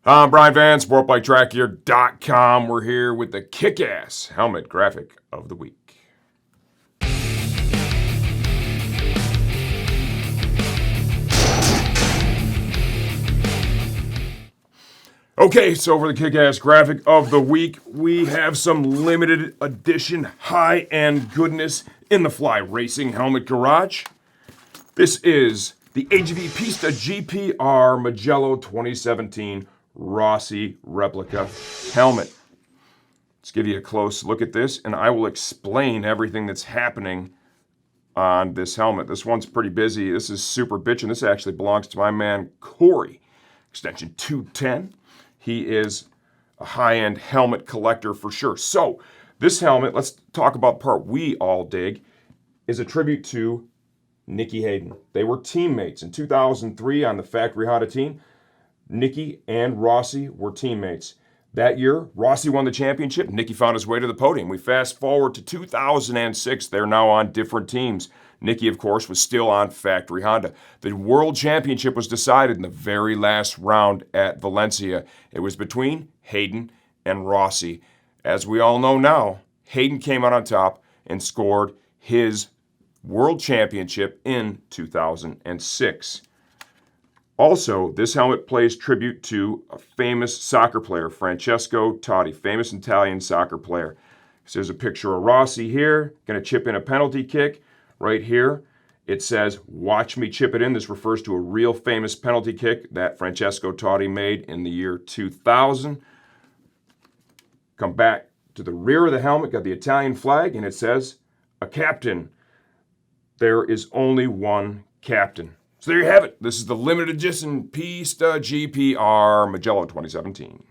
I'm Brian Van, SportbikeTrackGear.com. We're here with the kick-ass helmet graphic of the week. Okay, so for the kick-ass graphic of the week, we have some limited edition high-end goodness in the Fly Racing Helmet Garage. This is the AGV Pista GPR Mugello 2017 Rossi replica helmet. Let's give you a close look at this, and I will explain everything that's happening on this helmet. This one's pretty busy. This is super bitchin'. This actually belongs to my man Corey, extension 210. He is a high-end helmet collector for sure. So this helmet, let's talk about the part we all dig, is a tribute to Nicky Hayden. They were teammates in 2003 on the Factory Honda team. Nicky and Rossi were teammates. That year, Rossi won the championship. Nicky found his way to the podium. We fast forward to 2006. They're now on different teams. Nicky, of course, was still on Factory Honda. The World Championship was decided in the very last round at Valencia. It was between Hayden and Rossi. As we all know now, Hayden came out on top and scored his World Championship in 2006. Also, this helmet pays tribute to a famous soccer player, Francesco Totti, famous Italian soccer player. So there's a picture of Rossi here, going to chip in a penalty kick. Right here, it says, "Watch me chip it in." This refers to a real famous penalty kick that Francesco Totti made in the year 2000. Come back to the rear of the helmet, got the Italian flag, and it says, "A captain. There is only one captain." So there you have it. This is the limited edition Pista GPR Mugello 2017.